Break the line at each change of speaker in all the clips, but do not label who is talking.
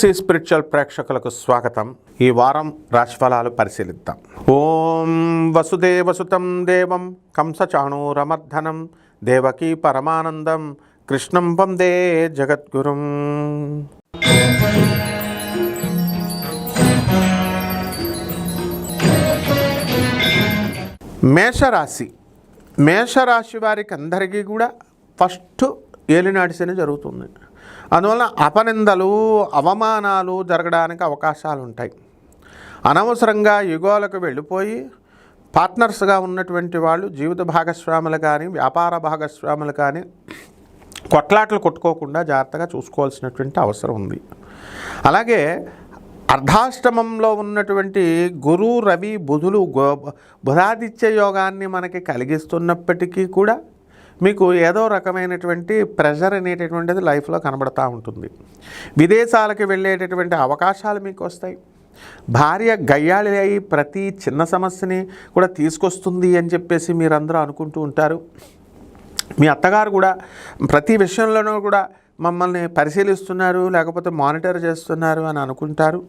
తులసి spiritual ప్రేక్షకులకు స్వాగతం. ఈ వారం రాశిఫలాలు పరిశీలిద్దాం. ఓం వసుదేవసుతం దేవం కంసచాణూరమర్ధనం దేవకీ పరమానందం కృష్ణం వందే జగద్గురుం. మేషరాశి వారికి అందరికీ కూడా ఫస్ట్ ఏలినాటి శని జరుగుతుంది. అందువల్ల అపనిందలు అవమానాలు జరగడానికి అవకాశాలు ఉంటాయి. అనవసరంగా యుగాలకు వెళ్ళిపోయి పార్ట్నర్స్గా ఉన్నటువంటి వాళ్ళు జీవిత భాగస్వాములు కానీ వ్యాపార భాగస్వాములు కానీ కొట్లాటలు కొట్టుకోకుండా జాగ్రత్తగా చూసుకోవాల్సినటువంటి అవసరం ఉంది. అలాగే అర్ధాష్టమంలో ఉన్నటువంటి గురు రవి బుధులు బుధాదిత్య యోగాన్ని మనకి కలిగిస్తున్నప్పటికీ కూడా మీకు ఏదో రకమైనటువంటి ప్రెషర్ అనేటటువంటిది లైఫ్లో కనబడుతూ ఉంటుంది. విదేశాలకు వెళ్ళేటటువంటి అవకాశాలు మీకు వస్తాయి. భార్య గయ్యాళి అయి ప్రతి చిన్న సమస్యని కూడా తీసుకొస్తుంది అని చెప్పేసి మీరందరూ అనుకుంటూ ఉంటారు. మీ అత్తగారు కూడా ప్రతి విషయంలోనూ కూడా మమ్మల్ని పరిశీలిస్తున్నారు, లేకపోతే మానిటర్ చేస్తున్నారు అని అనుకుంటారు.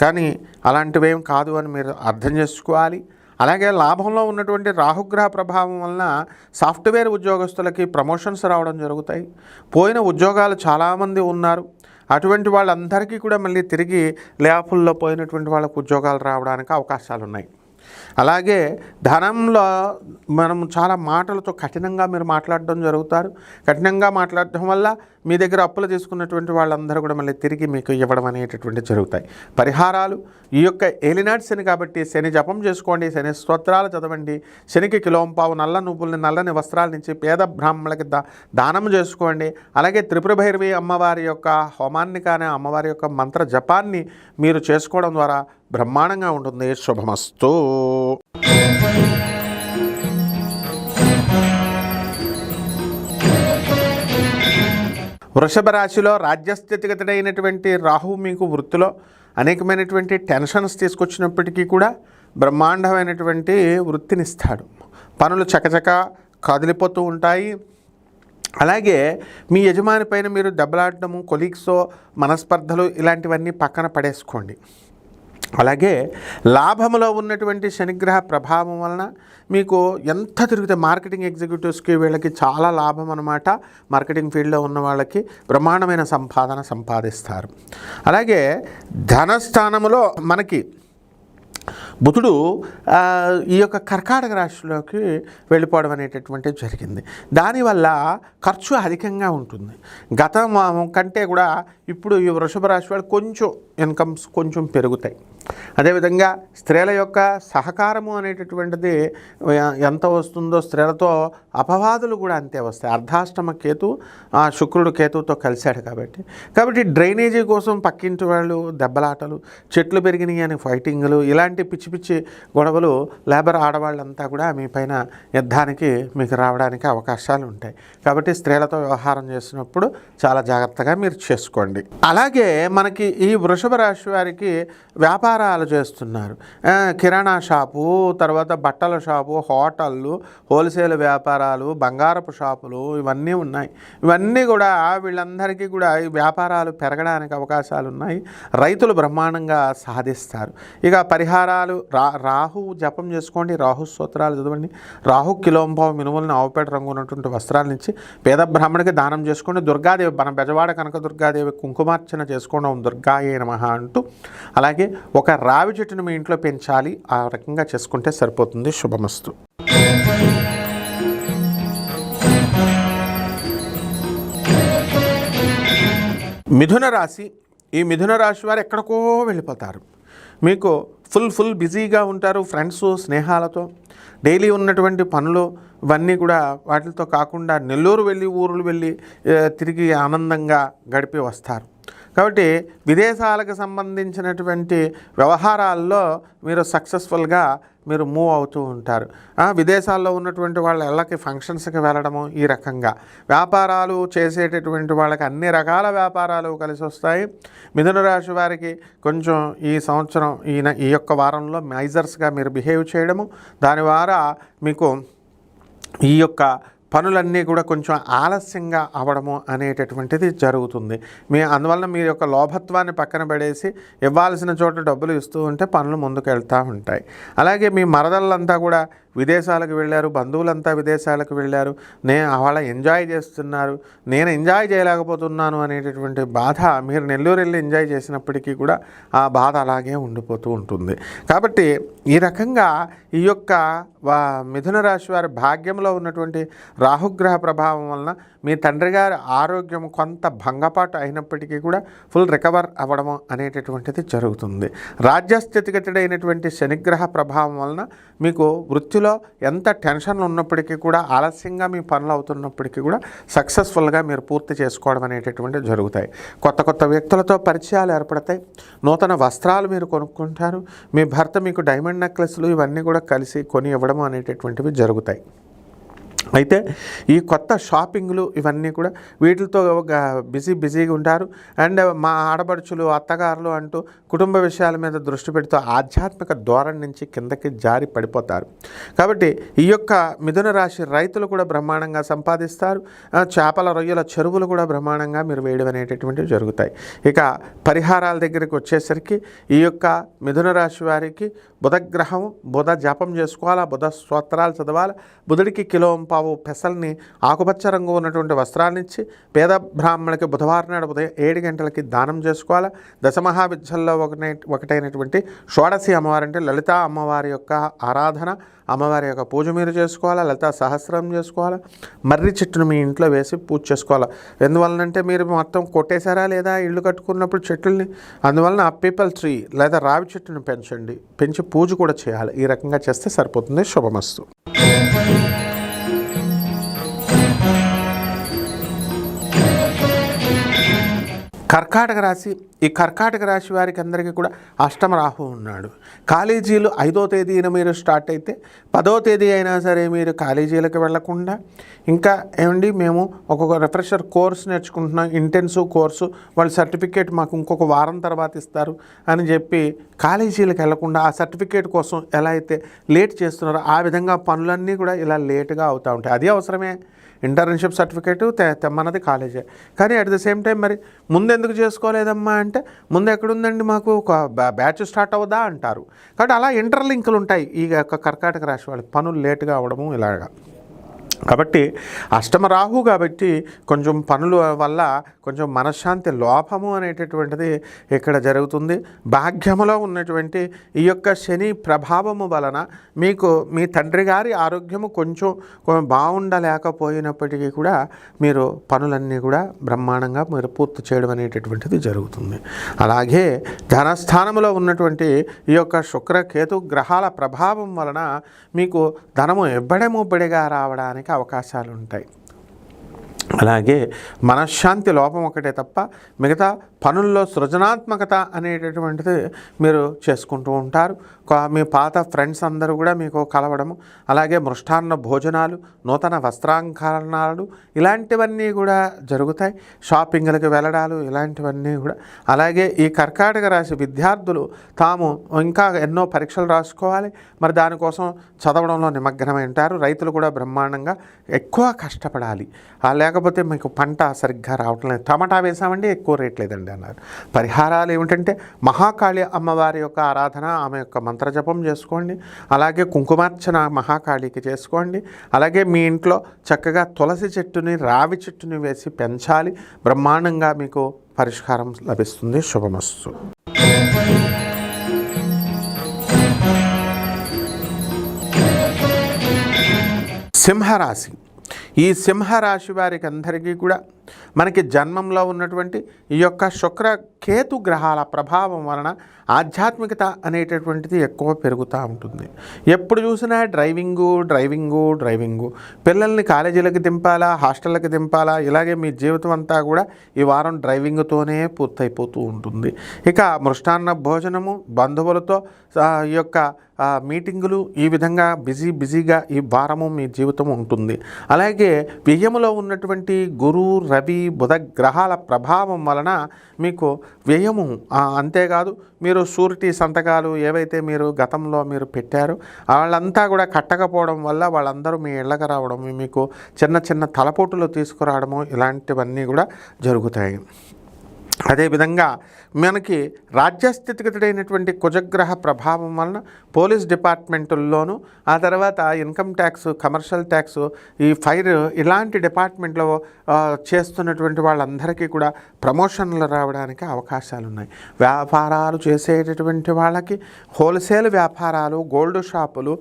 కానీ అలాంటివేం కాదు అని మీరు అర్థం చేసుకోవాలి. అలాగే లాభంలో ఉన్నటువంటి రాహుగ్రహ ప్రభావం వలన సాఫ్ట్వేర్ ఉద్యోగస్తులకి ప్రమోషన్స్ రావడం జరుగుతాయి. పోయిన ఉద్యోగాలు చాలామంది ఉన్నారు. అటువంటి వాళ్ళందరికీ కూడా మళ్ళీ తిరిగి లేఆఫ్ల్లో పోయినటువంటి వాళ్ళకు ఉద్యోగాలు రావడానికి అవకాశాలు ఉన్నాయి. అలాగే ధనంలో మనం చాలా మాటలతో కఠినంగా మీరు మాట్లాడడం జరుగుతారు. కఠినంగా మాట్లాడటం వల్ల మీ దగ్గర అప్పులు తీసుకున్నటువంటి వాళ్ళందరూ కూడా మళ్ళీ తిరిగి మీకు ఇవ్వడం అనేటటువంటి జరుగుతాయి. పరిహారాలు ఈ యొక్క ఏలినాటి శని కాబట్టి శని జపం చేసుకోండి, శని స్తోత్రాలు చదవండి, శనికి కిలోంపావు నల్ల నువ్వుల్ని నల్లని వస్త్రాల నుంచి పేద బ్రాహ్మణులకి దానం చేసుకోండి. అలాగే త్రిపుర భైరవి అమ్మవారి యొక్క హోమాన్ని కానీ అమ్మవారి యొక్క మంత్ర జపాన్ని మీరు చేసుకోవడం ద్వారా బ్రహ్మాండంగా ఉంటుంది. శుభమస్తు. వృషభ రాశిలో రాజ్యస్థితిగతుడైనటువంటి రాహువు మీకు వృత్తిలో అనేకమైనటువంటి టెన్షన్స్ తీసుకొచ్చినప్పటికీ కూడా బ్రహ్మాండమైనటువంటి వృత్తినిస్తాడు. పనులు చకచక కదిలిపోతూ ఉంటాయి. అలాగే మీ యజమాని పైన మీరు దెబ్బలాడటము, కొలీగ్స్తో మనస్పర్ధలు ఇలాంటివన్నీ పక్కన పడేసుకోండి. అలాగే లాభములో ఉన్నటువంటి శనిగ్రహ ప్రభావం వలన మీకు ఎంత తిరిగితే మార్కెటింగ్ ఎగ్జిక్యూటివ్స్కి వీళ్ళకి చాలా లాభం అన్నమాట. మార్కెటింగ్ ఫీల్డ్లో ఉన్న వాళ్ళకి బ్రహ్మాండమైన సంపాదన సంపాదిస్తారు. అలాగే ధనస్థానములో మనకి బుధుడు ఈ యొక్క కర్కాటక రాశిలోకి వెళ్ళిపోవడం అనేటటువంటిది జరిగింది. దానివల్ల ఖర్చు అధికంగా ఉంటుంది. గతం కంటే కూడా ఇప్పుడు ఈ వృషభ రాశి వాళ్ళు కొంచెం ఇన్కమ్స్ కొంచెం పెరుగుతాయి. అదేవిధంగా స్త్రీల యొక్క సహకారము అనేటటువంటిది ఎంత వస్తుందో స్త్రీలతో అపవాదులు కూడా అంతే వస్తాయి. అర్ధాష్టమ కేతు శుక్రుడు కేతువుతో కలిశాడు కాబట్టి డ్రైనేజీ కోసం పక్కింటి వాళ్ళు దెబ్బలాటలు, చెట్లు పెరిగినాయి అని ఫైటింగ్లు, ఇలాంటి పిచ్చి పిచ్చి గొడవలు లేబర్ ఆడవాళ్ళంతా కూడా మీ పైన యుద్ధానికి మీకు రావడానికి అవకాశాలు ఉంటాయి. కాబట్టి స్త్రీలతో వ్యవహారం చేసినప్పుడు చాలా జాగ్రత్తగా మీరు చేసుకోండి. అలాగే మనకి ఈ వృషభ రాశి వారికి వ్యాపారాలు చేస్తున్నారు. కిరాణా షాపు, తర్వాత బట్టల షాపు, హోటళ్ళు, హోల్సేల్ వ్యాపారాలు, బంగారపు షాపులు ఇవన్నీ ఉన్నాయి. ఇవన్నీ కూడా వీళ్ళందరికీ కూడా ఈ వ్యాపారాలు పెరగడానికి అవకాశాలు ఉన్నాయి. రైతులు బ్రహ్మాండంగా సాధిస్తారు. ఇక పరిహారాలు రాహు జపం చేసుకోండి, రాహు స్తోత్రాలు చదవండి, రాహు కిలోంపావు మినుములను ఆవుపేట రంగు ఉన్నటువంటి వస్త్రాల నుంచి పేద బ్రాహ్మణికి దానం చేసుకోండి. దుర్గాదేవి మన బెజవాడ కనక దుర్గాదేవి కుంకుమార్చన చేసుకోవడం దుర్గాయే నమః అంటూ, అలాగే ఒక రావి చెట్టును మీ ఇంట్లో పెంచాలి. ఆ రకంగా చేసుకుంటే సరిపోతుంది. శుభమస్తు. మిథున రాశి. ఈ మిథున రాశి వారు ఎక్కడికో వెళ్ళిపోతారు. మీకు ఫుల్ బిజీగా ఉంటారు ఫ్రెండ్స్ స్నేహాలతో. డైలీ ఉన్నటువంటి పనులు ఇవన్నీ కూడా వాటితో కాకుండా నెల్లూరు వెళ్ళి ఊరులు వెళ్ళి తిరిగి ఆనందంగా గడిపి వస్తారు. కాబట్టి విదేశాలకు సంబంధించినటువంటి వ్యవహారాల్లో మీరు సక్సెస్ఫుల్గా మీరు మూవ్ అవుతూ ఉంటారు. విదేశాల్లో ఉన్నటువంటి వాళ్ళ ఇళ్ళకి ఫంక్షన్స్కి వెళ్ళడము, ఈ రకంగా వ్యాపారాలు చేసేటటువంటి వాళ్ళకి అన్ని రకాల వ్యాపారాలు కలిసి వస్తాయి. మిథున రాశి వారికి కొంచెం ఈ సంవత్సరం ఈ యొక్క వారంలో మైజర్స్గా మీరు బిహేవ్ చేయడము, దాని ద్వారా మీకు ఈ యొక్క పనులన్నీ కూడా కొంచెం ఆలస్యంగా అవ్వడము అనేటటువంటిది జరుగుతుంది. అందువలన మీ యొక్క లోభత్వాన్ని పక్కన పడేసి ఇవ్వాల్సిన చోట డబ్బులు ఇస్తూ ఉంటే పనులు ముందుకు వెళ్తూ ఉంటాయి. అలాగే మీ మరదళ్ళంతా కూడా విదేశాలకు వెళ్ళారు, బంధువులంతా విదేశాలకు వెళ్ళారు, వాళ్ళ ఎంజాయ్ చేస్తున్నారు, నేను ఎంజాయ్ చేయలేకపోతున్నాను అనేటటువంటి బాధ మీరు నెల్లూరు వెళ్ళి ఎంజాయ్ చేసినప్పటికీ కూడా ఆ బాధ అలాగే ఉండిపోతూ ఉంటుంది. కాబట్టి ఈ రకంగా ఈ యొక్క మిథున రాశి వారి భాగ్యంలో ఉన్నటువంటి రాహుగ్రహ ప్రభావం వలన మీ తండ్రి గారి ఆరోగ్యం కొంత భంగపాటు అయినప్పటికీ కూడా ఫుల్ రికవర్ అవ్వడము అనేటటువంటిది జరుగుతుంది. రాజ్యస్థితిగతుడైనటువంటి శనిగ్రహ ప్రభావం వలన మీకు వృత్తిలో ఎంత టెన్షన్లు ఉన్నప్పటికీ కూడా ఆలస్యంగా మీ పనులు అవుతున్నప్పటికీ కూడా సక్సెస్ఫుల్గా మీరు పూర్తి చేసుకోవడం అనేటటువంటివి జరుగుతాయి. కొత్త కొత్త వ్యక్తులతో పరిచయాలు ఏర్పడతాయి. నూతన వస్త్రాలు మీరు కొనుక్కుంటారు. మీ భర్త మీకు డైమండ్ నెక్లెస్లు ఇవన్నీ కూడా కలిసి కొని ఇవ్వడం అనేటటువంటివి జరుగుతాయి. అయితే ఈ కొత్త షాపింగ్లు ఇవన్నీ కూడా వీటితో బిజీగా ఉంటారు. అండ్ మా ఆడపడుచులు అత్తగారులు అంటూ కుటుంబ విషయాల మీద దృష్టి పెడుతూ ఆధ్యాత్మిక ధోరణి నుంచి కిందకి జారి పడిపోతారు. కాబట్టి ఈ యొక్క మిథున రాశి రైతులు కూడా బ్రహ్మాండంగా సంపాదిస్తారు. చేపల రొయ్యల చెరువులు కూడా బ్రహ్మాండంగా మీరు వేయడం అనేటటువంటివి జరుగుతాయి. ఇక పరిహారాల దగ్గరికి వచ్చేసరికి ఈ యొక్క మిథున రాశి వారికి బుధగ్రహం, బుధ జపం చేసుకోవాలా, బుధ స్తోత్రాలు చదవాలి. బుధుడికి కిలోంపావు పెసల్ని ఆకుపచ్చ రంగు ఉన్నటువంటి వస్త్రాన్నిచ్చి పేద బ్రాహ్మణులకి బుధవారం నాడు ఉదయం 7 గంటలకి దానం చేసుకోవాలి. దశమహావిద్యల్లో ఒకటైనటువంటి షోడశి అమ్మవారు అంటే లలితా అమ్మవారి యొక్క ఆరాధన, అమ్మవారి యొక్క పూజ మీరు చేసుకోవాలా. లలితా సహస్రం చేసుకోవాలా. మర్రి చెట్టును మీ ఇంట్లో వేసి పూజ చేసుకోవాలా. ఎందువలనంటే మీరు మొత్తం కొట్టేశారా లేదా ఇల్లు కట్టుకున్నప్పుడు చెట్లని, అందువలన పీపల్ ట్రీ లేదా రావి చెట్టును పెంచి పూజ కూడా చేయాలి. ఈ రకంగా చేస్తే సరిపోతుంది. శుభమస్తు. కర్కాటక రాశి. ఈ కర్కాటక రాశి వారికి అందరికీ కూడా అష్టమ రాహు ఉన్నాడు. కాలేజీలు 5వ తేదీన మీరు స్టార్ట్ అయితే 10వ తేదీ అయినా సరే మీరు కాలేజీలకు వెళ్లకుండా ఇంకా మేము ఒక్కొక్క రిఫ్రెషర్ కోర్స్ నేర్చుకుంటున్నాం, ఇంటెన్సివ్ కోర్సు, వాళ్ళ సర్టిఫికేట్ మాకు ఇంకొక వారం తర్వాత ఇస్తారు అని చెప్పి కాలేజీలకు వెళ్లకుండా ఆ సర్టిఫికేట్ కోసం ఎలా అయితే లేట్ చేస్తున్నారో ఆ విధంగా పనులన్నీ కూడా ఇలా లేటుగా అవుతూ ఉంటాయి. అది అవసరమే. ఇంటర్న్షిప్ సర్టిఫికేటు తెమ్మన్నది కాలేజే. కానీ అట్ ద సేమ్ టైం మరి ముందెందుకు చేసుకోలేదమ్మా అంటే ముందు ఎక్కడుందండి మాకు ఒక బ్యాచ్ స్టార్ట్ అవుదా అంటారు. కాబట్టి అలా ఇంటర్లింకులు ఉంటాయి ఈ యొక్క కర్కాటక రాశి వాళ్ళకి పనులు లేటుగా అవడము ఇలాగా. కాబట్టి అష్టమ రాహు కాబట్టి కొంచెం పనుల వల్ల కొంచెం మనశ్శాంతి లోపము అనేటటువంటిది ఇక్కడ జరుగుతుంది. భాగ్యములో ఉన్నటువంటి ఈ యొక్క శని ప్రభావము వలన మీకు మీ తండ్రి గారి ఆరోగ్యము కొంచెం బాగుండలేకపోయినప్పటికీ కూడా మీరు పనులన్నీ కూడా బ్రహ్మాండంగా మీరు పూర్తి చేయడం అనేటటువంటిది జరుగుతుంది. అలాగే ధనస్థానంలో ఉన్నటువంటి ఈ యొక్క శుక్రకేతు గ్రహాల ప్రభావం వలన మీకు ధనము ఎబ్బడెముబ్బడిగా రావడానికి అవకాశాలు ఉంటాయి. అలాగే మనశ్శాంతి లోపం ఒకటే తప్ప మిగతా పనుల్లో సృజనాత్మకత అనేటటువంటిది మీరు చేసుకుంటూ ఉంటారు. మీ పాత ఫ్రెండ్స్ అందరూ కూడా మీకు కలవడము, అలాగే మృష్టాన్న భోజనాలు, నూతన వస్త్రాలంకరణాలు ఇలాంటివన్నీ కూడా జరుగుతాయి. షాపింగ్లకు వెళ్ళడాలు ఇలాంటివన్నీ కూడా. అలాగే ఈ కర్కాటక రాశి విద్యార్థులు తాము ఇంకా ఎన్నో పరీక్షలు రాసుకోవాలి, మరి దానికోసం చదవడంలో నిమగ్నమై ఉంటారు. రైతులు కూడా బ్రహ్మాండంగా ఎక్కువ కష్టపడాలి, లేకపోతే మీకు పంట సరిగ్గా రావటం లేదు. టమాటా వేసామండి ఎక్కువ రేట్ లేదండి అన్నారు. పరిహారాలు ఏమిటంటే మహాకాళి అమ్మవారి యొక్క ఆరాధన, ఆమె యొక్క మంత్రజపం చేసుకోండి. అలాగే కుంకుమార్చన మహాకాళికి చేసుకోండి. అలాగే మీ ఇంట్లో చక్కగా తులసి చెట్టుని, రావి చెట్టుని వేసి పెంచాలి. బ్రహ్మాండంగా మీకు పరిష్కారం లభిస్తుంది. శుభమస్తు. సింహరాశి. ఈ సింహరాశి వారికి అందరికీ కూడా మనకి జన్మంలో ఉన్నటువంటి ఈ యొక్క శుక్ర కేతు గ్రహాల ప్రభావం వలన ఆధ్యాత్మికత అనేటటువంటిది ఎక్కువ పెరుగుతూ ఉంటుంది. ఎప్పుడు చూసినా డ్రైవింగు, పిల్లల్ని కాలేజీలకు దింపాలా, హాస్టళ్ళకి దింపాలా, ఇలాగే మీ జీవితం అంతా కూడా ఈ వారం డ్రైవింగ్తోనే పూర్తయిపోతూ ఉంటుంది. ఇక మృష్టాన్న భోజనము, బంధువులతో ఈ యొక్క మీటింగులు, ఈ విధంగా బిజీగా ఈ వారము మీ జీవితం ఉంటుంది. అలాగే వ్యయములో ఉన్నటువంటి గురువు రవి బుధ గ్రహాల ప్రభావం వలన మీకు వ్యయము, అంతేకాదు మీరు షూరిటీ సంతకాలు ఏవైతే మీరు గతంలో మీరు పెట్టారో వాళ్ళంతా కూడా కట్టకపోవడం వల్ల వాళ్ళందరూ మీ ఇళ్ళకి రావడం, మీకు చిన్న చిన్న తలపోటులు తీసుకురావడము ఇలాంటివన్నీ కూడా జరుగుతాయి. అదేవిధంగా మనకి రాజ్యస్థితిగతుడైనటువంటి కుజగ్రహ ప్రభావం వలన పోలీస్ డిపార్ట్మెంటుల్లోనూ, ఆ తర్వాత ఇన్కమ్ ట్యాక్స్, కమర్షియల్ ట్యాక్స్, ఈ ఫైర్ ఇలాంటి డిపార్ట్మెంట్లో చేస్తున్నటువంటి వాళ్ళందరికీ కూడా ప్రమోషన్లు రావడానికి అవకాశాలు ఉన్నాయి. వ్యాపారాలు చేసేటటువంటి వాళ్ళకి, హోల్సేల్ వ్యాపారాలు, గోల్డ్ షాపులు,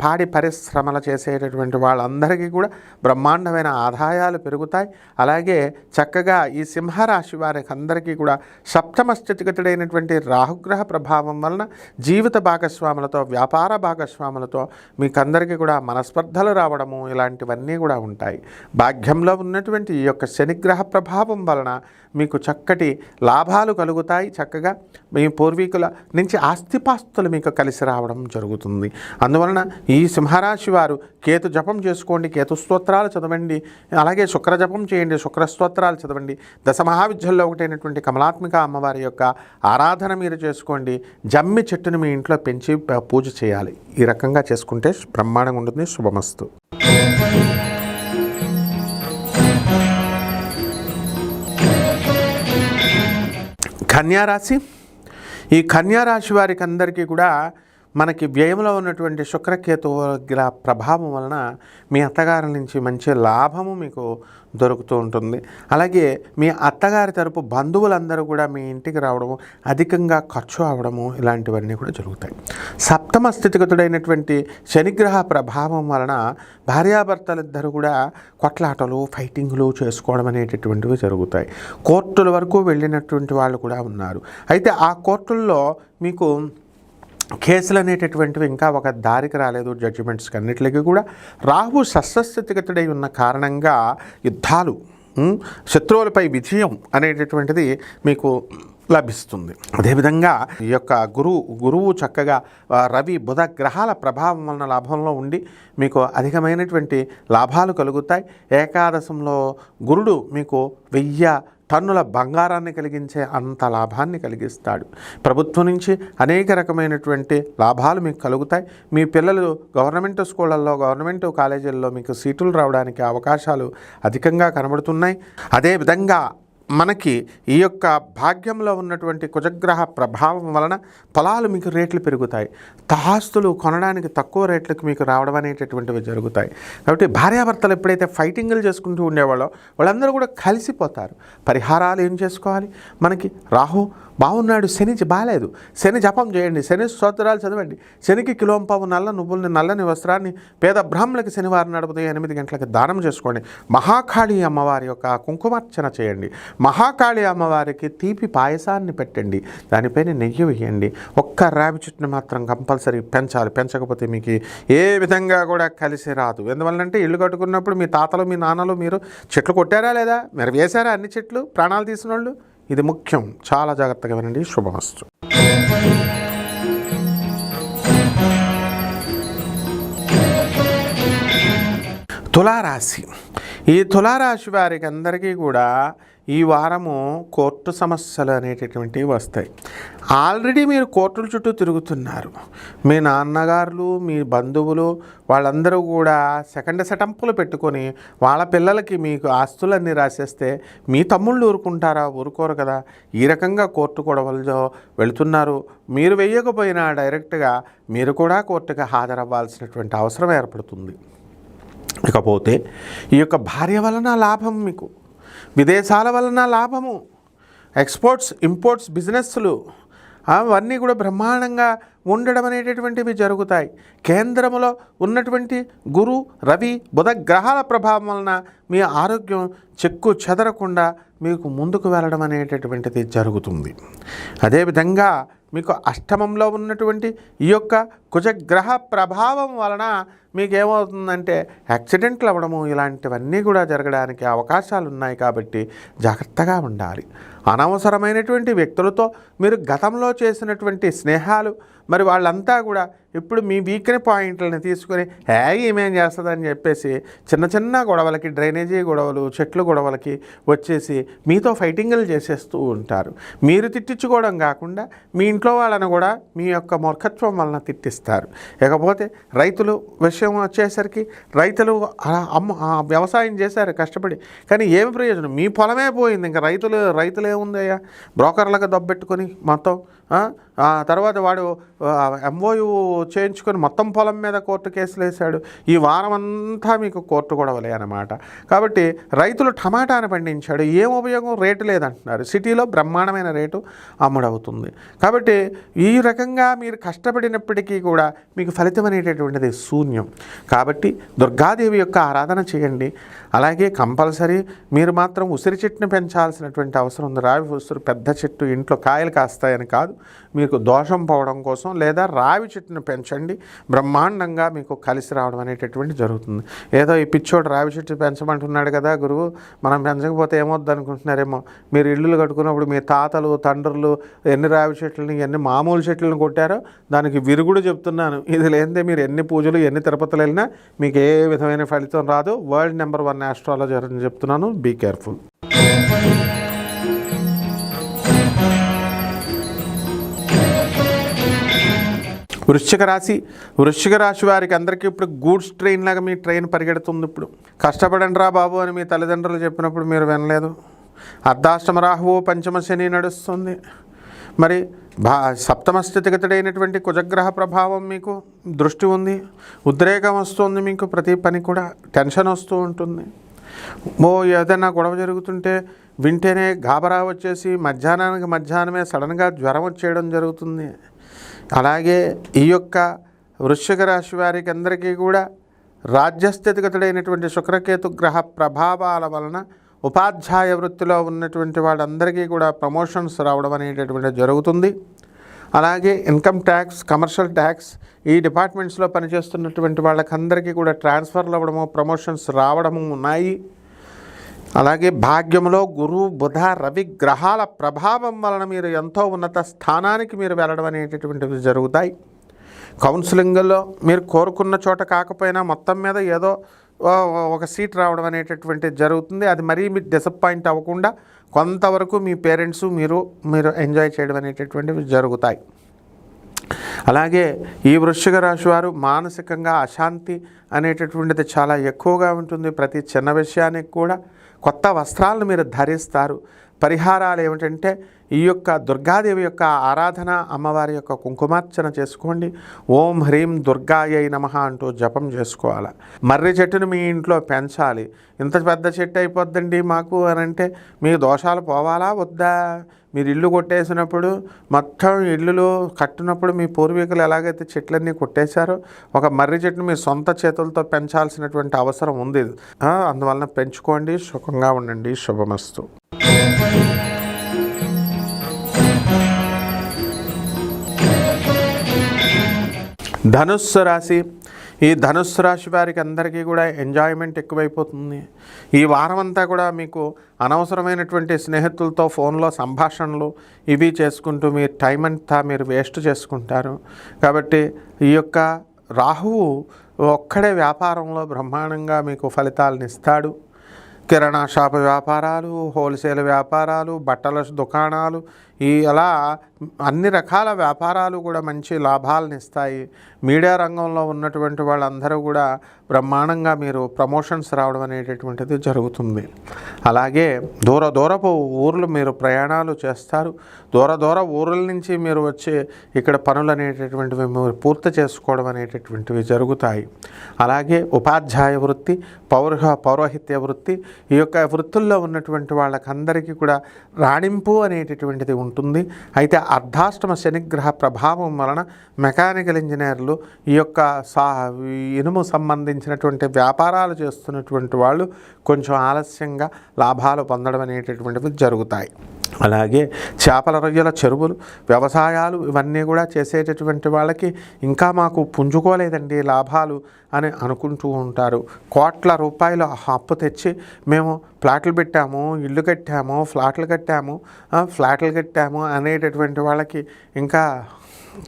పాడి పరిశ్రమలు చేసేటటువంటి వాళ్ళందరికీ కూడా బ్రహ్మాండమైన ఆదాయాలు పెరుగుతాయి. అలాగే చక్కగా ఈ సింహరాశి వారికి అందరికీ కూడా సప్తమ స్థితిగతుడైనటువంటి రాహుగ్రహ ప్రభావం వలన జీవిత భాగస్వాములతో, వ్యాపార భాగస్వాములతో మీకందరికీ కూడా మనస్పర్ధలు రావడము ఇలాంటివన్నీ కూడా ఉంటాయి. భాగ్యంలో ఉన్నటువంటి ఈ యొక్క శనిగ్రహ ప్రభావం వలన మీకు చక్కటి లాభాలు కలుగుతాయి. చక్కగా మీ పూర్వీకుల నుంచి ఆస్తిపాస్తులు మీకు కలిసి రావడం జరుగుతుంది. అందువలన ఈ సింహరాశి వారు కేతు జపం చేసుకోండి, కేతు స్తోత్రాలు చదవండి, అలాగే శుక్ర జపం చేయండి, శుక్ర స్తోత్రాలు చదవండి. దశమహావిద్యల్లో ఒకటైనటువంటి కమలాత్మిక అమ్మవారి యొక్క ఆరాధన మీరు చేసుకోండి. జమ్మి చెట్టును మీ ఇంట్లో పెంచి పూజ చేయాలి. ఈ రకంగా చేసుకుంటే బ్రహ్మాండంగా ఉంటుంది. శుభమస్తు. కన్యారాశి. ఈ కన్యారాశి వారికి అందరికీ కూడా మనకి వ్యయంలో ఉన్నటువంటి శుక్రకేతువుల ప్రభావం వలన మీ అత్తగారి నుంచి మంచి లాభము మీకు దొరుకుతూ ఉంటుంది. అలాగే మీ అత్తగారి తరపు బంధువులందరూ కూడా మీ ఇంటికి రావడము, అధికంగా ఖర్చు అవడము ఇలాంటివన్నీ కూడా జరుగుతాయి. సప్తమ స్థితిగతుడైనటువంటి శనిగ్రహ ప్రభావం వలన భార్యాభర్తలిద్దరూ కూడా కొట్లాటలు, ఫైటింగ్లు చేసుకోవడం అనేటటువంటివి జరుగుతాయి. కోర్టుల వరకు వెళ్ళినటువంటి వాళ్ళు కూడా ఉన్నారు. అయితే ఆ కోర్టుల్లో మీకు కేసులు అనేటటువంటివి ఇంకా ఒక దారికి రాలేదు. జడ్జిమెంట్స్కి అన్నిటికీ కూడా రాహు షష్ఠస్థితిగతుడై ఉన్న కారణంగా యుద్ధాలు, శత్రువులపై విజయం అనేటటువంటిది మీకు లభిస్తుంది. అదేవిధంగా ఈ యొక్క గురువు చక్కగా రవి బుధ గ్రహాల ప్రభావం వలన లాభంలో ఉండి మీకు అధికమైనటువంటి లాభాలు కలుగుతాయి. ఏకాదశంలో గురుడు మీకు 1000 టన్నుల బంగారాన్ని కలిగించే అంత లాభాన్ని కలిగిస్తాడు. ప్రభుత్వం నుంచి అనేక రకమైనటువంటి లాభాలు మీకు కలుగుతాయి. మీ పిల్లలు గవర్నమెంట్ స్కూళ్ళల్లో, గవర్నమెంట్ కాలేజీల్లో మీకు సీటులు రావడానికి అవకాశాలు అధికంగా కనబడుతున్నాయి. అదేవిధంగా మనకి ఈ యొక్క భాగ్యంలో ఉన్నటువంటి కుజగ్రహ ప్రభావం వలన పొలాలు మీకు రేట్లు పెరుగుతాయి. ఆస్తులు కొనడానికి తక్కువ రేట్లకు మీకు రావడం అనేటటువంటివి జరుగుతాయి. కాబట్టి భార్యాభర్తలు ఎప్పుడైతే ఫైటింగ్లు చేసుకుంటూ ఉండేవాళ్ళో వాళ్ళందరూ కూడా కలిసిపోతారు. పరిహారాలు ఏం చేసుకోవాలి? మనకి రాహు బాగున్నాడు, శని బాగాలేదు, శని జపం చేయండి, శని స్తోత్రాలు చదవండి, శనికి కిలోంపావు నల్లని వస్త్రాన్ని పేద బ్రాహ్మణులకి శనివారం నడుపుతాయి 8 గంటలకు దానం చేసుకోండి. మహాకాళి అమ్మవారి యొక్క కుంకుమార్చన చేయండి. మహాకాళి అమ్మవారికి తీపి పాయసాన్ని పెట్టండి, దానిపైన నెయ్యి వేయండి. ఒక్క రావి చెట్టును మాత్రం కంపల్సరీ పెంచాలి. పెంచకపోతే మీకు ఏ విధంగా కూడా కలిసి రాదు. ఎందువల్లంటే ఇల్లు కట్టుకున్నప్పుడు మీ తాతలు, మీ నాన్నలు మీరు చెట్లు కొట్టారా లేదా? మీరు వేశారా అన్ని చెట్లు ప్రాణాలు తీసిన వాళ్ళు? ఇది ముఖ్యం. చాలా జాగ్రత్తగా వినండి. శుభమస్తు. తులారాశి. ఈ తులారాశి వారికి అందరికీ కూడా ఈ వారము కోర్టు సమస్యలు అనేటటువంటివి వస్తాయి. ఆల్రెడీ మీరు కోర్టుల చుట్టూ తిరుగుతున్నారు. మీ నాన్నగారులు, మీ బంధువులు వాళ్ళందరూ కూడా సెకండ్ సెటంపులు పెట్టుకొని వాళ్ళ పిల్లలకి మీకు ఆస్తులన్నీ రాసేస్తే మీ తమ్ముళ్ళు ఊరుకుంటారా? ఊరుకోరు కదా. ఈ రకంగా కోర్టు గొడవలతో వెళుతున్నారు. మీరు వేయకపోయినా డైరెక్ట్గా మీరు కూడా కోర్టుకి హాజరవ్వాల్సినటువంటి అవసరం ఏర్పడుతుంది. ఇకపోతే ఈ యొక్క భార్య వలన లాభం, మీకు విదేశాల వలన లాభము, ఎక్స్పోర్ట్స్, ఇంపోర్ట్స్, బిజినెస్లు అవన్నీ కూడా బ్రహ్మాండంగా ఉండడం అనేటటువంటివి జరుగుతాయి. కేంద్రంలో ఉన్నటువంటి గురు రవి బుధ గ్రహాల ప్రభావం వలన మీ ఆరోగ్యం చెక్కు చెదరకుండా మీకు ముందుకు వెళ్ళడం అనేటటువంటిది జరుగుతుంది. అదేవిధంగా మీకు అష్టమంలో ఉన్నటువంటి ఈ యొక్క కుజగ్రహ ప్రభావం వలన మీకు ఏమవుతుందంటే యాక్సిడెంట్లు అవ్వడము ఇలాంటివన్నీ కూడా జరగడానికి అవకాశాలు ఉన్నాయి. కాబట్టి జాగ్రత్తగా ఉండాలి. అనవసరమైనటువంటి వ్యక్తులతో మీరు గతంలో చేసినటువంటి స్నేహాలు మరి వాళ్ళంతా కూడా ఇప్పుడు మీ వీక్నెస్ పాయింట్లని తీసుకొని ఏమేం చేస్తుందని చెప్పేసి చిన్న చిన్న గొడవలకి, డ్రైనేజీ గొడవలు, చెట్లు గొడవలకి వచ్చేసి మీతో ఫైటింగ్లు చేసేస్తూ ఉంటారు. మీరు తిట్టించుకోవడం కాకుండా మీ ఇంట్లో వాళ్ళని కూడా మీ యొక్క మూర్ఖత్వం వలన తిట్టిస్తారు. ఇకపోతే రైతులు విషయం వచ్చేసరికి రైతులు వ్యవసాయం చేశారు కష్టపడి, కానీ ఏమి ప్రయోజనం? మీ పొలమే పోయింది. ఇంకా రైతులు ఏముందయ్యా? బ్రోకర్లకు దబ్బెట్టుకొని మొత్తం తర్వాత వాడు ఎంఓయూ చేయించుకొని మొత్తం పొలం మీద కోర్టు కేసులు వేశాడు. ఈ వారం అంతా మీకు కోర్టు గొడవలే అన్నమాట. కాబట్టి రైతులు టమాటాను పండించాడు, ఏం ఉపయోగం? రేటు లేదంటున్నారు. సిటీలో బ్రహ్మాండమైన రేటు అమ్ముడవుతుంది. కాబట్టి ఈ రకంగా మీరు కష్టపడినప్పటికీ కూడా మీకు ఫలితం అనేటటువంటిది శూన్యం. కాబట్టి దుర్గాదేవి యొక్క ఆరాధన చేయండి. అలాగే కంపల్సరీ మీరు మాత్రం ఉసిరి చెట్టుని పెంచాల్సినటువంటి అవసరం ఉంది. రావి ఉసిరి పెద్ద చెట్టు ఇంట్లో కాయలు కాస్తాయని కాదు, మీకు దోషం పోవడం కోసం లేదా రావి చెట్టును పెంచండి. బ్రహ్మాండంగా మీకు కలిసి రావడం అనేటటువంటి జరుగుతుంది. ఏదో ఈ పిచ్చోడు రావి చెట్టు పెంచమంటున్నాడు కదా గురువు, మనం పెంచకపోతే ఏమొద్దు అనుకుంటున్నారేమో. మీరు ఇళ్ళు కట్టుకున్నప్పుడు మీ తాతలు తండ్రులు ఎన్ని రావి చెట్లని ఎన్ని మామూలు చెట్లను కొట్టారో దానికి విరుగుడు చెప్తున్నాను. ఇది లేనిదే మీరు ఎన్ని పూజలు ఎన్ని తిరుపతులు వెళ్ళినా మీకు ఏ విధమైన ఫలితం రాదు. వరల్డ్ నెంబర్ 1 ఆస్ట్రాలజర్ అని చెప్తున్నాను. Be careful. వృశ్చిక రాశి వారికి అందరికీ ఇప్పుడు గూడ్స్ ట్రైన్ లాగా మీ ట్రైన్ పరిగెడుతుంది. ఇప్పుడు కష్టపడండి రా బాబు అని మీ తల్లిదండ్రులు చెప్పినప్పుడు మీరు వినలేదు. అర్ధాష్టమ రాహువు, పంచమ శని నడుస్తుంది. మరి సప్తమ స్థితిగతుడైనటువంటి కుజగ్రహ ప్రభావం మీకు దృష్టి ఉంది. ఉద్రేకం వస్తుంది. మీకు ప్రతి పని కూడా టెన్షన్ వస్తూ ఉంటుంది. ఏదైనా గొడవ జరుగుతుంటే వింటేనే గాబరా వచ్చేసి మధ్యాహ్నమే సడన్గా జ్వరం వచ్చేయడం జరుగుతుంది. అలాగే ఈ యొక్క వృశ్చిక రాశి వారికి అందరికీ కూడా రాజ్యస్థితిగతుడైనటువంటి శుక్రకేతు గ్రహ ప్రభావాల వలన ఉపాధ్యాయ వృత్తిలో ఉన్నటువంటి వాళ్ళందరికీ కూడా ప్రమోషన్స్ రావడం అనేటటువంటి జరుగుతుంది. అలాగే ఇన్కమ్ ట్యాక్స్, కమర్షియల్ ట్యాక్స్ ఈ డిపార్ట్మెంట్స్లో పనిచేస్తున్నటువంటి వాళ్ళకందరికీ కూడా ట్రాన్స్ఫర్లు అవ్వడము, ప్రమోషన్స్ రావడము ఉన్నాయి. అలాగే భాగ్యంలో గురు, బుధ, రవి గ్రహాల ప్రభావం వలన మీరు ఎంతో ఉన్నత స్థానానికి మీరు వెళ్ళడం అనేటటువంటివి జరుగుతాయి. కౌన్సిలింగ్లో మీరు కోరుకున్న చోట కాకపోయినా మొత్తం మీద ఏదో ఒక సీట్ రావడం అనేటటువంటిది జరుగుతుంది. అది మరీ మీరు డిసప్పాయింట్ అవ్వకుండా కొంతవరకు మీ పేరెంట్స్ మీరు ఎంజాయ్ చేయడం అనేటటువంటివి జరుగుతాయి. అలాగే ఈ వృశ్చిక రాశి వారు మానసికంగా అశాంతి అనేటటువంటిది చాలా ఎక్కువగా ఉంటుంది. ప్రతి చిన్న విషయానికి కూడా కొత్త వస్త్రాలను మీరు ధరిస్తారు. పరిహారాలు ఏమిటంటే ఈ యొక్క దుర్గాదేవి యొక్క ఆరాధన, అమ్మవారి యొక్క కుంకుమార్చన చేసుకోండి. ఓం హ్రీం దుర్గాయై నమః అంటూ జపం చేసుకోవాలి. మర్రి చెట్టును మీ ఇంట్లో పెంచాలి. ఇంత పెద్ద చెట్టు అయిపోద్దండి మాకు అని అంటే మీ దోషాలు పోవాలా వద్దా? మీరు ఇల్లు కొట్టేసినప్పుడు మొత్తం ఇల్లులు కట్టినప్పుడు మీ పూర్వీకులు ఎలాగైతే చెట్లన్నీ కొట్టేశారో ఒక మర్రి చెట్టును మీ సొంత చేతులతో పెంచాల్సినటువంటి అవసరం ఉంది. అందువలన పెంచుకోండి. సుఖంగా ఉండండి. శుభమస్తు. ధనుస్సు రాశి. ఈ ధనుస్సు రాశి వారికి అందరికీ కూడా ఎంజాయ్మెంట్ ఎక్కువైపోతుంది. ఈ వారం అంతా కూడా మీకు అనవసరమైనటువంటి స్నేహితులతో ఫోన్లో సంభాషణలు ఇవి చేసుకుంటూ మీ టైం అంతా మీరు వేస్ట్ చేసుకుంటారు. కాబట్టి ఈ యొక్క రాహువు ఒక్కడే వ్యాపారంలో బ్రహ్మాండంగా మీకు ఫలితాలను ఇస్తాడు. కిరాణా షాపు వ్యాపారాలు, హోల్సేల్ వ్యాపారాలు, బట్టల దుకాణాలు, అలా అన్ని రకాల వ్యాపారాలు కూడా మంచి లాభాలను ఇస్తాయి. మీడియా రంగంలో ఉన్నటువంటి వాళ్ళందరూ కూడా బ్రహ్మాండంగా మీరు ప్రమోషన్స్ రావడం అనేటటువంటిది జరుగుతుంది. అలాగే దూరపు ఊర్లు మీరు ప్రయాణాలు చేస్తారు. దూర ఊర్ల నుంచి మీరు వచ్చి ఇక్కడ పనులు అనేటటువంటివి మీరు పూర్తి చేసుకోవడం అనేటటువంటివి జరుగుతాయి. అలాగే ఉపాధ్యాయ వృత్తి, పౌరోహిత్య వృత్తి, ఈ యొక్క వృత్తుల్లో ఉన్నటువంటి వాళ్ళకందరికీ కూడా రాణింపు అనేటటువంటిది ఉంటుంది. అయితే అర్ధాష్టమ శనిగ్రహ ప్రభావం వలన మెకానికల్ ఇంజనీర్లు, ఈ యొక్క ఇనుము సంబంధించినటువంటి వ్యాపారాలు చేస్తున్నటువంటి వాళ్ళు కొంచెం ఆలస్యంగా లాభాలు పొందడం అనేటటువంటివి జరుగుతాయి. అలాగే చేపల రొయ్యల చెరువులు, వ్యవసాయాలు ఇవన్నీ కూడా చేసేటటువంటి వాళ్ళకి ఇంకా మాకు పుంజుకోలేదండి లాభాలు అని అనుకుంటూ ఉంటారు. కోట్ల రూపాయలు అప్పు తెచ్చి మేము ప్లాట్లు పెట్టాము, ఇల్లు కట్టాము, ఫ్లాట్లు కట్టాము అనేటటువంటి వాళ్ళకి ఇంకా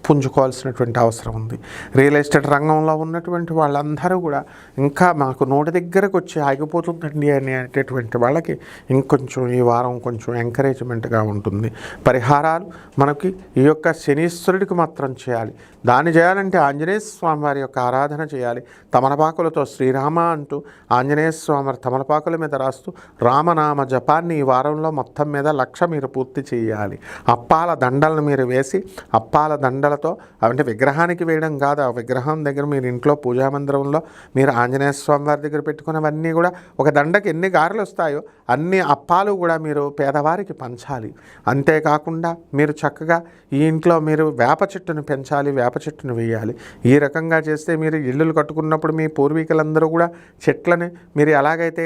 పుంజుకోవాల్సినటువంటి అవసరం ఉంది. రియల్ ఎస్టేట్ రంగంలో ఉన్నటువంటి వాళ్ళందరూ కూడా ఇంకా మాకు నోటి దగ్గరకు వచ్చి ఆగిపోతుందండి అనేటటువంటి వాళ్ళకి ఇంకొంచెం ఈ వారం కొంచెం ఎంకరేజ్మెంట్గా ఉంటుంది. పరిహారాలు మనకి ఈ యొక్క శనీశ్వరుడికి మాత్రం చేయాలి. దాన్ని చేయాలంటే ఆంజనేయ స్వామి వారి యొక్క ఆరాధన చేయాలి. తమలపాకులతో శ్రీరామ అంటూ ఆంజనేయ స్వామి వారి తమలపాకుల మీద రాస్తూ రామనామ జపాన్ని ఈ వారంలో మొత్తం మీద 1,00,000 మీరు పూర్తి చేయాలి. అప్పాల దండలను మీరు వేసి అప్పాల దండలతో అంటే విగ్రహానికి వేయడం కాదు, ఆ విగ్రహం దగ్గర మీరు ఇంట్లో పూజా మందిరంలో మీరు ఆంజనేయ స్వామి వారి దగ్గర పెట్టుకున్నవన్నీ కూడా ఒక దండకి ఎన్ని గారెలు వస్తాయో అన్ని అప్పాలు కూడా మీరు పేదవారికి పంచాలి. అంతేకాకుండా మీరు చక్కగా ఈ ఇంట్లో మీరు వేప చెట్టును పెంచాలి, వేప చెట్టును వేయాలి. ఈ రకంగా చేస్తే మీరు ఇల్లులు కట్టుకున్నప్పుడు మీ పూర్వీకులందరూ కూడా చెట్లని మీరు ఎలాగైతే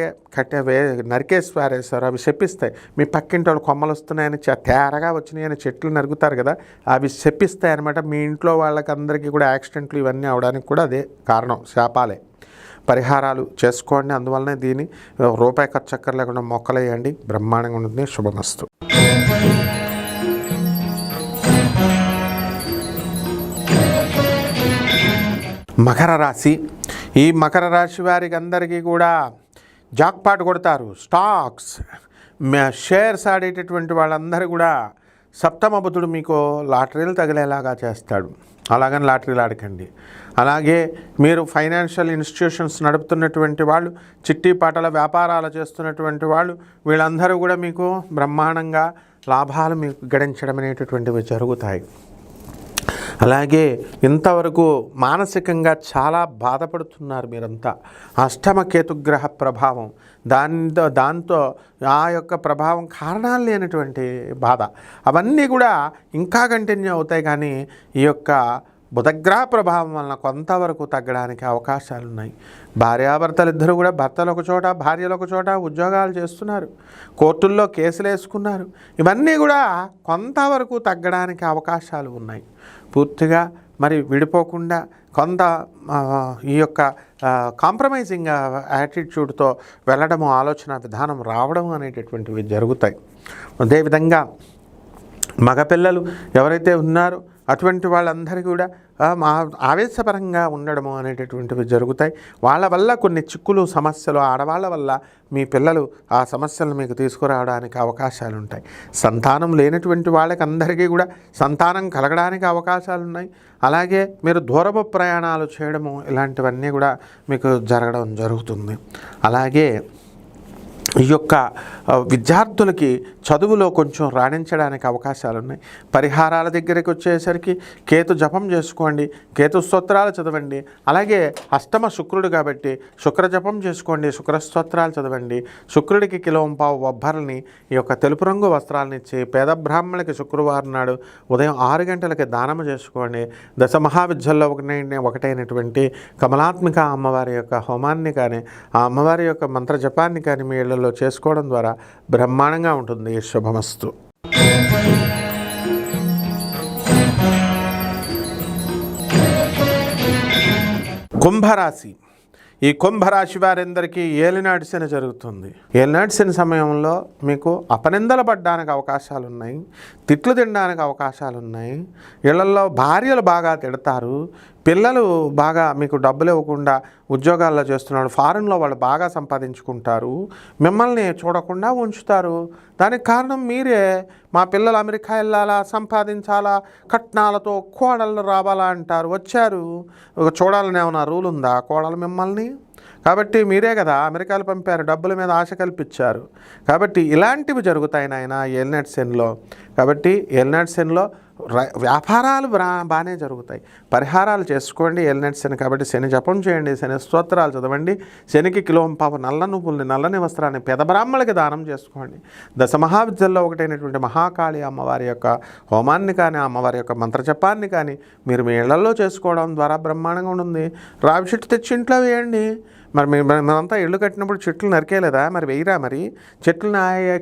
నరికేసి పారేస్తారో అవి చెప్పిస్తాయి. మీ పక్కింటి వాళ్ళు కొమ్మలు వస్తున్నాయని తేరగా వచ్చినాయని చెట్లు నరుగుతారు కదా, అవి చెప్పిస్తాయి అనమాట. మీ ఇంట్లో వాళ్ళకి అందరికీ కూడా యాక్సిడెంట్లు ఇవన్నీ అవడానికి కూడా అదే కారణం, శాపాలే. పరిహారాలు చేసుకోండి. అందువల్లనే దీన్ని రూపాయి ఖర్చు చక్కర్ లేకుండా మొక్కలేయండి, బ్రహ్మాండంగా ఉంటుంది. శుభమస్తు. మకర రాశి. ఈ మకర రాశి వారికి అందరికీ కూడా జాక్పాట్ కొడతారు. స్టాక్స్ షేర్స్ ఆడేటటువంటి వాళ్ళందరూ కూడా సప్తమ బుధుడు మీకు లాటరీలు తగిలేలాగా చేస్తాడు. అలాగని లాటరీలు ఆడకండి. అలాగే మీరు ఫైనాన్షియల్ ఇన్స్టిట్యూషన్స్ నడుపుతున్నటువంటి వాళ్ళు, చిట్టి పాటల వ్యాపారాలు చేస్తున్నటువంటి వాళ్ళు, వీళ్ళందరూ కూడా మీకు బ్రహ్మాండంగా లాభాలు మీకు గడించడం అనేటటువంటివి జరుగుతాయి. అలాగే ఇంతవరకు మానసికంగా చాలా బాధపడుతున్నారు మీరంతా. అష్టమ కేతుగ్రహ ప్రభావం, దాంతో ఆ యొక్క ప్రభావం కారణాలు లేనటువంటి బాధ అవన్నీ కూడా ఇంకా కంటిన్యూ అవుతాయి. కానీ ఈ యొక్క బుధగ్రహ ప్రభావం వలన కొంతవరకు తగ్గడానికి అవకాశాలు ఉన్నాయి. భార్యాభర్తలు ఇద్దరు కూడా భర్తలు ఒక చోట భార్యలు ఒక చోట ఉద్యోగాలు చేస్తున్నారు, కోర్టుల్లో కేసులు వేసుకున్నారు. ఇవన్నీ కూడా కొంతవరకు తగ్గడానికి అవకాశాలు ఉన్నాయి. పూర్తిగా మరి విడిపోకుండా కొంత ఈ యొక్క కాంప్రమైజింగ్ యాటిట్యూడ్తో వెళ్ళడము, ఆలోచన విధానం రావడం అనేటటువంటివి జరుగుతాయి. అదేవిధంగా మగపిల్లలు ఎవరైతే ఉన్నారో అటువంటి వాళ్ళందరికీ కూడా ఆవేశపరంగా ఉండడము అనేటటువంటివి జరుగుతాయి. వాళ్ళ వల్ల కొన్ని చిక్కులు సమస్యలు, ఆడవాళ్ళ వల్ల మీ పిల్లలు ఆ సమస్యలను మీకు తీసుకురావడానికి అవకాశాలు ఉంటాయి. సంతానం లేనటువంటి వాళ్ళకి అందరికీ కూడా సంతానం కలగడానికి అవకాశాలు ఉన్నాయి. అలాగే మీరు దూరపు ప్రయాణాలు చేయడము ఇలాంటివన్నీ కూడా మీకు జరగడం జరుగుతుంది. అలాగే ఈ యొక్క విద్యార్థులకి చదువులో కొంచెం రాణించడానికి అవకాశాలు ఉన్నాయి. పరిహారాల దగ్గరికి వచ్చేసరికి కేతు జపం చేసుకోండి, కేతు స్తోత్రాలు చదవండి. అలాగే అష్టమ శుక్రుడు కాబట్టి శుక్ర జపం చేసుకోండి, శుక్ర స్తోత్రాలు చదవండి. శుక్రుడికి 1.5 కిలో బొబ్బర్లని ఈ యొక్క తెలుపు రంగు వస్త్రాలను ఇచ్చి పేద బ్రాహ్మణులకి శుక్రవారం నాడు ఉదయం 6 గంటలకి దానం చేసుకోండి. దశ మహావిద్యల్లో ఒకటైనటువంటి కమలాత్మిక అమ్మవారి యొక్క హోమాన్ని కానీ ఆ అమ్మవారి యొక్క మంత్ర జపాన్ని కానీ మీ ఇళ్లలో చేసుకోవడం ద్వారా బ్రహ్మాండంగా ఉంటుంది. శుభమస్తు. కుంభరాశి. ఈ కుంభరాశి వారందరికీ ఏలినాటి శని జరుగుతుంది. ఏలినాటి శని సమయంలో మీకు అపనిందలు పడడానికి అవకాశాలు ఉన్నాయి, తిట్లు తినడానికి అవకాశాలు ఉన్నాయి. ఇళ్లలో భార్యలు బాగా తిడతారు, పిల్లలు బాగా మీకు డబ్బులు ఇవ్వకుండా ఉద్యోగాల్లో చేస్తున్నాడు, ఫారెన్లో వాళ్ళు బాగా సంపాదించుకుంటారు, మిమ్మల్ని చూడకుండా ఉంచుతారు. దానికి కారణం మీరే. మా పిల్లలు అమెరికా వెళ్ళాలా, సంపాదించాలా, కట్నాలతో కోడళ్ళు రావాలా అంటారు. వచ్చారు, చూడాలని ఏమైనా రూల్ ఉందా కోడలు మిమ్మల్ని? కాబట్టి మీరే కదా అమెరికాలు పంపారు, డబ్బుల మీద ఆశ కల్పించారు. కాబట్టి ఇలాంటివి జరుగుతాయి నాయన ఏలినాటి శనిలో. కాబట్టి ఏలినాటి శనిలో వ్యాపారాలు బాగానే జరుగుతాయి. పరిహారాలు చేసుకోండి ఏలినాటి శని కాబట్టి శని జపం చేయండి, శని స్తోత్రాలు చదవండి. శనికి 1.5 కిలో నల్ల నువ్వుల్ని, నల్లని వస్త్రాన్ని పేద బ్రాహ్మణులకి దానం చేసుకోండి. దశ మహావిద్యల్లో ఒకటైనటువంటి మహాకాళి అమ్మవారి యొక్క హోమాన్ని కానీ అమ్మవారి యొక్క మంత్రజపాన్ని కానీ మీరు మీ ఇళ్లలో చేసుకోవడం ద్వారా బ్రహ్మాండంగా ఉంటుంది. రావి చెట్టు తెచ్చి ఇంట్లో వేయండి. మరి మనంతా ఇళ్ళు కట్టినప్పుడు చెట్లు నరికేయలేదా? మరి వేయరా? మరి చెట్లు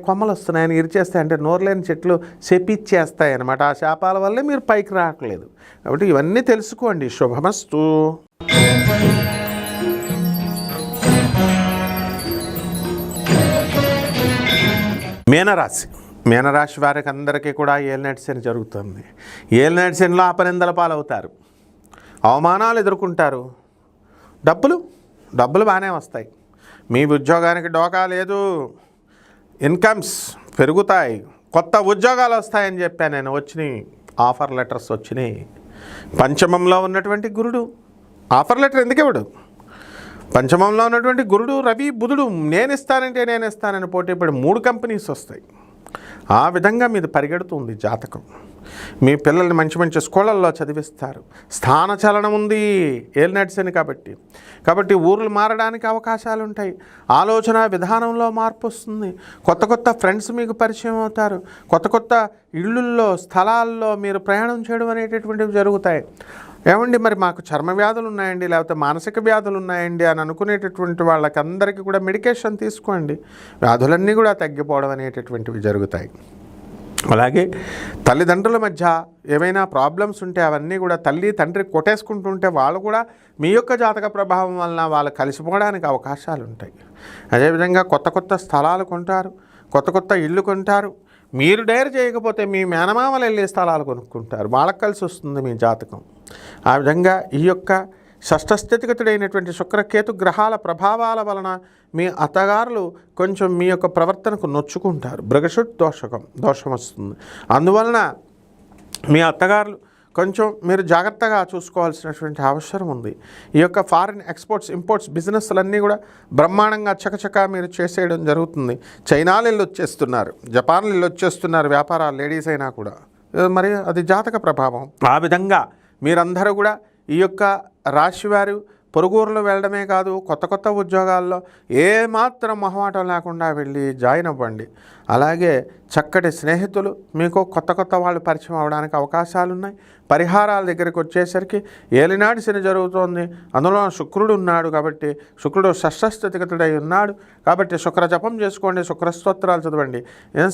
కొమ్మలు వస్తున్నాయని ఇరిచేస్తాయి అంటే నోరులేని చెట్లు శపిచ్చేస్తాయి అన్నమాట. ఆ శాపాల వల్లే మీరు పైకి రావట్లేదు. కాబట్టి ఇవన్నీ తెలుసుకోండి. శుభమస్తు. మీనరాశి. మీనరాశి వారికి అందరికీ కూడా ఏలినాటి శని జరుగుతుంది. ఏలినాటి శనిలో అపనిందల పాలవుతారు, అవమానాలు ఎదుర్కొంటారు. డబ్బులు బాగానే వస్తాయి, మీ ఉద్యోగానికి డోకా లేదు, ఇన్కమ్స్ పెరుగుతాయి, కొత్త ఉద్యోగాలు వస్తాయని చెప్పాను నేను. వచ్చినాయి, ఆఫర్ లెటర్స్ వచ్చినాయి. పంచమంలో ఉన్నటువంటి గురుడు ఆఫర్ లెటర్ ఎందుకు ఇవ్వడు? పంచమంలో ఉన్నటువంటి గురుడు, రవి, బుధుడు నేను ఇస్తానని పోటీపడి 3 కంపెనీస్ వస్తాయి. ఆ విధంగా మీది పరిగెడుతుంది జాతకం. మీ పిల్లల్ని మంచి స్కూళ్ళల్లో చదివిస్తారు. స్థానచలనం ఉంది ఏలినాటి శని కాబట్టి ఊర్లు మారడానికి అవకాశాలు ఉంటాయి. ఆలోచన విధానంలో మార్పు వస్తుంది. కొత్త ఫ్రెండ్స్ మీకు పరిచయం అవుతారు. కొత్త ఇళ్ళల్లో, స్థలాల్లో మీరు ప్రయాణం చేయడం అనేటటువంటివి జరుగుతాయి. ఏమండి మరి మాకు చర్మ వ్యాధులు ఉన్నాయండి, లేకపోతే మానసిక వ్యాధులు ఉన్నాయండి అని అనుకునేటటువంటి వాళ్ళకందరికీ కూడా మెడికేషన్ తీసుకోండి, వ్యాధులన్నీ కూడా తగ్గిపోవడం అనేటటువంటివి జరుగుతాయి. అలాగే తల్లిదండ్రుల మధ్య ఏమైనా ప్రాబ్లమ్స్ ఉంటే అవన్నీ కూడా తల్లి తండ్రి కొట్టేసుకుంటుంటే వాళ్ళు కూడా మీ యొక్క జాతక ప్రభావం వలన వాళ్ళు కలిసిపోవడానికి అవకాశాలు ఉంటాయి. అదేవిధంగా కొత్త స్థలాలు కొంటారు, కొత్త ఇళ్ళు కొంటారు. మీరు డైర్ చేయకపోతే మీ మేనమామలు వెళ్ళే స్థలాలు కొనుక్కుంటారు, వాళ్ళకి కలిసి వస్తుంది మీ జాతకం. ఆ విధంగా ఈ యొక్క షష్ఠస్థితిగతుడైనటువంటి శుక్రకేతు గ్రహాల ప్రభావాల వలన మీ అత్తగారులు కొంచెం మీ యొక్క ప్రవర్తనకు నొచ్చుకుంటారు. భృగశుడ్ దోషం వస్తుంది. అందువలన మీ అత్తగారులు కొంచెం మీరు జాగ్రత్తగా చూసుకోవాల్సినటువంటి అవసరం ఉంది. ఈ యొక్క ఫారిన్ ఎక్స్పోర్ట్స్, ఇంపోర్ట్స్ బిజినెస్లన్నీ కూడా బ్రహ్మాండంగా చకచకా మీరు చేసేయడం జరుగుతుంది. చైనాలు వచ్చేస్తున్నారు, జపాన్లు వచ్చేస్తున్నారు వ్యాపారాలు, లేడీస్ అయినా కూడా. మరి అది జాతక ప్రభావం. ఆ విధంగా మీరందరూ కూడా ఈ యొక్క రాశివారు పొరుగురులో వెళ్ళడమే కాదు, కొత్త ఉద్యోగాల్లో ఏమాత్రం మొహమాటం లేకుండా వెళ్ళి జాయిన్ అవ్వండి. అలాగే చక్కటి స్నేహితులు మీకు కొత్త వాళ్ళు పరిచయం అవడానికి అవకాశాలు ఉన్నాయి. పరిహారాల దగ్గరికి వచ్చేసరికి ఏలినాటి శని జరుగుతోంది, అందులో శుక్రుడు ఉన్నాడు కాబట్టి శుక్రుడు షష్ఠస్థితిగతుడై ఉన్నాడు కాబట్టి శుక్ర జపం చేసుకోండి, శుక్ర స్తోత్రాలు చదవండి.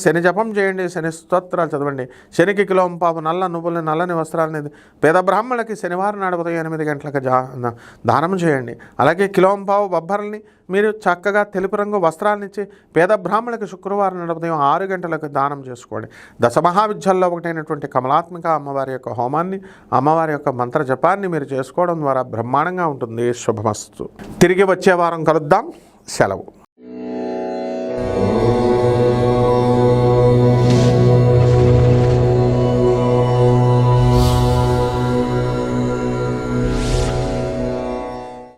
శని జపం చేయండి, శని స్తోత్రాలు చదవండి. శనికి కిలోంపావు నల్ల నువ్వులని, నల్లని వస్త్రాలని పేద బ్రాహ్మణులకి శనివారం నాడు ఉదయం 8 గంటలకు దానం చేయండి. అలాగే కిలోంపావు బొబ్బర్లని మీరు చక్కగా తెలుపు రంగు వస్త్రాలను ఇచ్చి పేద బ్రాహ్మణులకు శుక్రవారం నాడు ఉదయం 6 గంటలకు దానం చేసుకోండి. దశమహావిద్యల్లో ఒకటైనటువంటి కమలాత్మిక అమ్మవారి యొక్క హోమాన్ని, అమ్మవారి యొక్క మంత్ర జపాన్ని మీరు చేసుకోవడం ద్వారా బ్రహ్మాండంగా ఉంటుంది. శుభమస్తు. తిరిగి వచ్చే వారం కలుద్దాం. సెలవు.